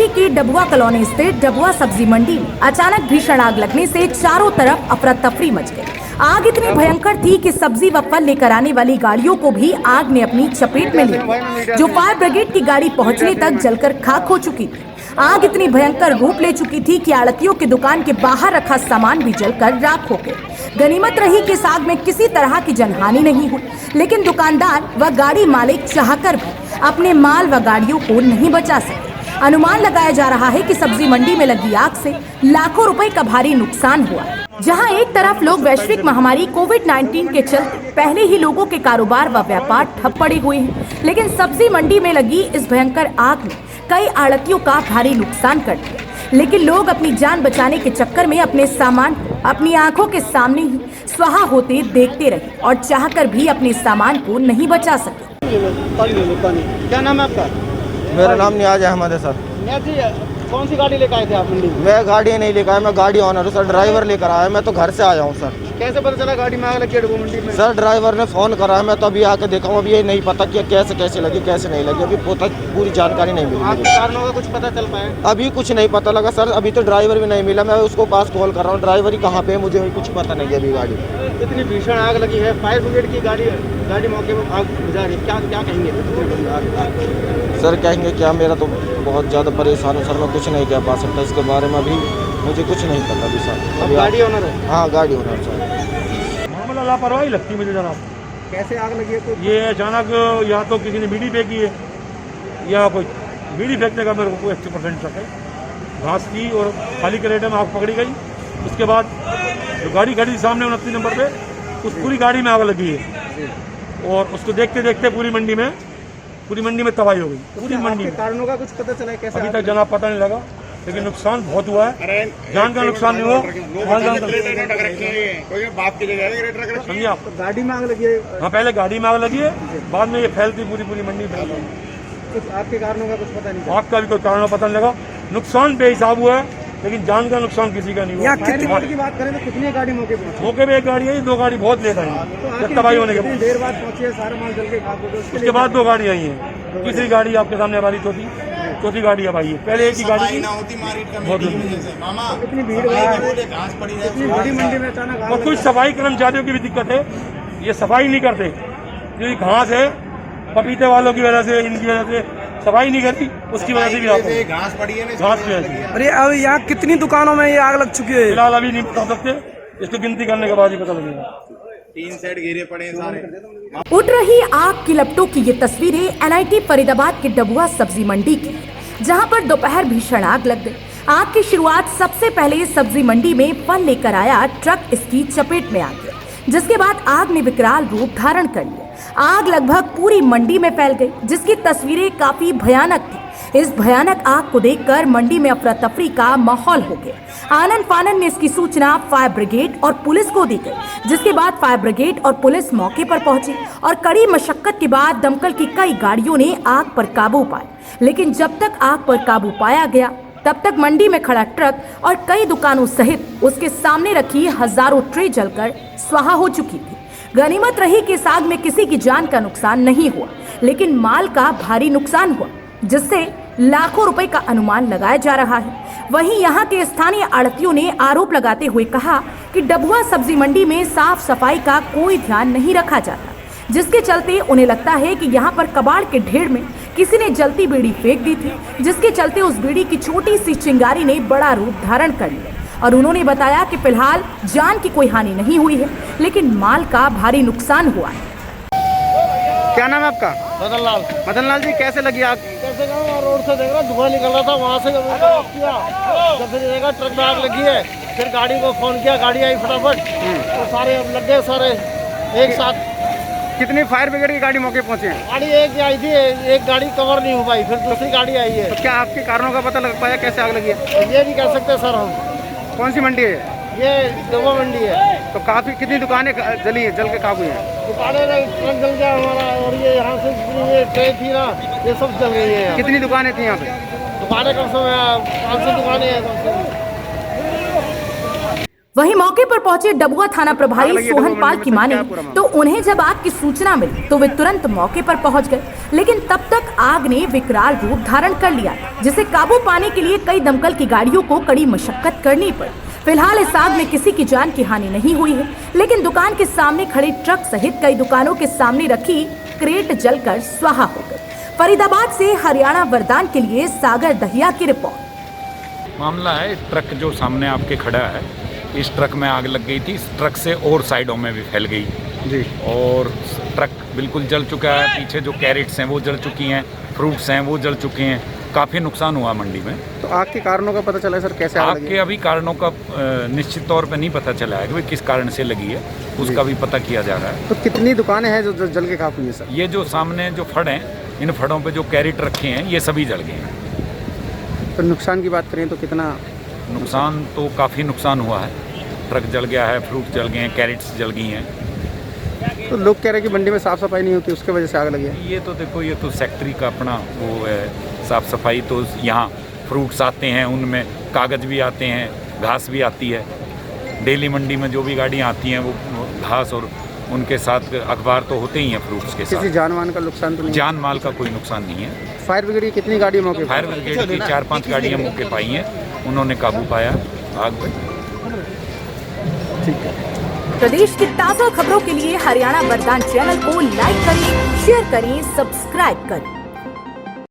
Society की Dabua colony स्थित डबुआ सब्जी मंडी में अचानक भीषण आग लगने से चारों तरफ अफरा तफरी मच गई। आग इतनी भयंकर थी कि सब्जी व फल लेकर आने वाली गाड़ियों को भी आग ने अपनी चपेट में ले लिया, जो फायर ब्रिगेड की गाड़ी पहुंचने तक जलकर खाक हो चुकी थी। आग इतनी भयंकर रूप ले चुकी थी कि आड़तियों की दुकान के बाहर रखा सामान भी जलकर राख हो गया। गनीमत रही कि इस आग में किसी तरह की जनहानि नहीं हुई, लेकिन दुकानदार व गाड़ी मालिक चाहकर भी अपने माल व गाड़ियों को नहीं बचा सके। अनुमान लगाया जा रहा है कि सब्जी मंडी में लगी आग से लाखों रुपए का भारी नुकसान हुआ। जहां एक तरफ लोग वैश्विक महामारी कोविड-19 के चलते पहले ही लोगों के कारोबार व व्यापार ठप पड़े हुए हैं, लेकिन सब्जी मंडी में लगी इस भयंकर आग ने कई आड़तियों का भारी नुकसान कर दिया। लेकिन लोग अपनी जान बचाने के चक्कर में अपने सामान अपनी आंखों के सामने ही स्वाहा होते देखते रहे और चाहकर भी अपने सामान को नहीं बचा सके। क्या नाम है आपका? मेरा नाम नियाज अहमद है सर। नियाज जी, कौन सी गाड़ी लेकर आए थे आप मंडी में? मैं गाड़ी नहीं लेकर आया, मैं गाड़ी ऑनर हूँ सर। ड्राइवर लेकर आया, मैं तो घर से आया हूँ सर। कैसे पता चला गाड़ी में आग लगी है डबुआ मंडी में? सर ड्राइवर ने फ़ोन करा, मैं तो अभी आके देखा हूँ। अभी ये नहीं पता कि कैसे लगी कैसे नहीं लगी, अभी पूरी जानकारी नहीं मिली। आपके कारणों का कुछ पता चल पाया? अभी कुछ नहीं पता लगा सर। अभी तो ड्राइवर भी नहीं मिला, मैं उसको पास कॉल कर रहा हूँ। ड्राइवर ही कहाँ पे है मुझे कुछ पता नहीं है अभी। गाड़ी इतनी भीषण आग लगी है, फायर ब्रिगेड की गाड़ी मौके पर आग बुझा रही है, क्या कहेंगे? सर कहेंगे क्या, मेरा तो बहुत ज़्यादा परेशान हूँ सर। मैं कुछ नहीं कह पा सकता इसके बारे में, अभी मुझे कुछ नहीं पता अभी सर। अब गाड़ी ओनर हो? हाँ गाड़ी ओनर सर। मामला लापरवाही लगती है मुझे जनाब। कैसे आग लगी है? ये अचानक या तो किसी ने बीड़ी फेंकी है या कोई बीड़ी फेंकने का मेरे को 80% शक है। घास की और खाली करेटे में आग पकड़ी गई। उसके बाद जो गाड़ी खड़ी सामने 29 नंबर पे, उस पूरी गाड़ी में आग लगी है और उसको देखते देखते पूरी मंडी में तबाही हो गई। पूरी मंडी में कारणों का कुछ पता चला है? कैसे अभी तक जनाब पता नहीं लगा, लेकिन नुकसान बहुत हुआ है। जान का नुकसान नहीं हुआ, समझिए आप। गाड़ी में आग लगी है? हाँ, पहले गाड़ी में आग लगी है, बाद में ये फैलती पूरी मंडी में फैल। कुछ आपके कारणों का कुछ पता नहीं? आग का भी कोई कारण पता नहीं लगा। नुकसान बेहिसाब हुआ है, लेकिन जान का नुकसान किसी का नहीं हुआ। की बात करें तो कितनी गाड़ी मौके पर? मौके पे एक गाड़ी है, 2 गाड़ी बहुत लेट आई तबाही होने के बाद। देर बाद पहुंची है, सारा माल जल के खाक हो गया। उसके बाद 2 गाड़ी आई हैं, तीसरी गाड़ी आपके सामने हमारी चौथी गाड़ी अब आई है। पहले एक ही गाड़ी थी बहुत। इतनी भीड़ इतनी बड़ी मंडी में अचानक और कुछ सफाई कर्मचारियों की भी दिक्कत है, ये सफाई नहीं करते क्योंकि घास है, पपीते वालों की वजह से, इनकी वजह से सफाई नहीं करती, उसकी वजह से भी आता है। घास पड़ी है, घास की वजह से। अरे अब यहाँ कितनी दुकानों में ये आग लग चुकी है? फिलहाल अभी नहीं बता सकते, इसको गिनती करने के बाद ही पता लगेगा। 3 साइड घेरे पड़े हैं सारे। उठ रही आग की लपटों की ये तस्वीरें एनआईटी फरीदाबाद के डबुआ सब्जी मंडी की, जहां पर दोपहर भीषण आग लग गई। आग की शुरुआत सबसे पहले सब्जी मंडी में फल लेकर आया ट्रक इसकी चपेट में आ गया, जिसके बाद आग ने विकराल रूप धारण कर लिया। आग लगभग पूरी मंडी में फैल गई, जिसकी तस्वीरें काफी भयानक थी। इस भयानक आग को देखकर मंडी में अफरा तफरी का माहौल हो गया। आनन फानन में इसकी सूचना फायर ब्रिगेड और पुलिस को दी गई, जिसके बाद फायर ब्रिगेड और पुलिस मौके पर पहुंची और कड़ी मशक्कत के बाद दमकल की कई गाड़ियों ने आग पर काबू पाया। लेकिन जब तक आग पर काबू पाया गया, तब तक मंडी में खड़ा ट्रक और कई दुकानों सहित उसके सामने रखी हजारों ट्रे जलकर स्वाहा हो चुकी थी। गनीमत रही कि इस आग में किसी की जान का नुकसान नहीं हुआ, लेकिन माल का भारी नुकसान हुआ, जिससे लाखों रुपए का अनुमान लगाया जा रहा है। वहीं यहाँ के स्थानीय आड़तियों ने आरोप लगाते हुए कहा कि डबुआ सब्जी मंडी में साफ सफाई का कोई ध्यान नहीं रखा जाता, जिसके चलते उन्हें लगता है कि यहाँ पर कबाड़ के ढेर में किसी ने जलती बीड़ी फेंक दी थी, जिसके चलते उस बीड़ी की छोटी सी चिंगारी ने बड़ा रूप धारण कर लिया। और उन्होंने बताया कि फिलहाल जान की कोई हानि नहीं हुई है, लेकिन माल का भारी नुकसान हुआ है। क्या नाम है आपका? मदन लाल। मदन लाल जी, कैसे लगी आग? कैसे गया, रोड से देख रहा धुआं निकल रहा था, वहाँ से किया जब फिर देखा ट्रक में आग लगी है, फिर गाड़ी को फोन किया, गाड़ी आई फटाफट, तो सारे अब लग गए सारे एक साथ। कितनी फायर ब्रिगेड की गाड़ी मौके पहुंची है? गाड़ी एक आई थी, एक गाड़ी कवर नहीं हो पाई, फिर दूसरी गाड़ी आई है। तो क्या आपके कारणों का पता लग पाया कैसे आग लगी है? ये नहीं कह सकते सर हम। कौन सी मंडी है ये? डबुआ मंडी है। तो काफी कितनी दुकानें जली है, जल के काबू है? दुकानें ट्रक जल गया हमारा, और ये यहाँ से ये ट्रे थी ना, ये सब जल गई है। कितनी दुकानें थी यहाँ पे? दुकानें कम से कम 500 दुकानें हैं कम से कम। वहीं मौके पर पहुंचे डबुआ थाना प्रभारी सोहन पाल की माने तो उन्हें जब आग की सूचना मिली तो वे तुरंत मौके पर पहुंच गए, लेकिन तब तक आग ने विकराल रूप धारण कर लिया, जिसे काबू पाने के लिए कई दमकल की गाड़ियों को कड़ी मशक्कत करनी पड़ी। फिलहाल इस आग में किसी की जान की हानि नहीं हुई है, लेकिन दुकान के सामने खड़े ट्रक सहित कई दुकानों के सामने रखी क्रेट जलकर स्वाहा हो गई। फरीदाबाद से हरियाणा वरदान के लिए सागर दहिया की रिपोर्ट। मामला है ट्रक जो सामने आपके खड़ा है, इस ट्रक में आग लग गई थी। इस ट्रक से और साइडों में भी फैल गई जी, और ट्रक बिल्कुल जल चुका है। पीछे जो कैरेट्स हैं वो जल चुकी हैं, फ्रूट्स हैं वो जल चुके हैं। काफ़ी नुकसान हुआ मंडी में। तो आग के कारणों का पता चला है सर, कैसे आग आग लगी? के अभी कारणों का निश्चित तौर पे नहीं पता चला है कि किस कारण से लगी है, उसका भी पता किया जा रहा है। तो कितनी दुकानें हैं जो जल के खाक हुई है सर? ये जो सामने जो फड़ हैं, इन फड़ों पे जो कैरेट रखे हैं ये सभी जल गए हैं। तो नुकसान की बात करें तो कितना नुकसान? तो काफ़ी नुकसान हुआ है। ट्रक जल गया है, फ्रूट जल गए हैं, कैरेट्स जल गई हैं। तो लोग कह रहे हैं कि मंडी में साफ सफाई नहीं होती, उसके वजह से आग लगी है। ये तो देखो, ये तो सेक्ट्री का अपना वो है, साफ़ सफाई। तो यहाँ फ्रूट्स आते हैं, उनमें कागज़ भी आते हैं, घास भी आती है। डेली मंडी में जो भी गाड़ियाँ आती हैं वो घास और उनके साथ अखबार तो होते ही हैं फ्रूट्स के साथ। किसी जानवान का नुकसान तो नहीं? जान माल का कोई नुकसान नहीं है। फायर ब्रिगेड की कितनी गाड़ी मौके? फायर ब्रिगेड की 4-5 गाड़ियाँ मौके पाई हैं, उन्होंने काबू पाया आग पर। ठीक है। प्रदेश की ताज़ा खबरों के लिए हरियाणा वरदान चैनल को लाइक करें, शेयर करें, सब्सक्राइब करें।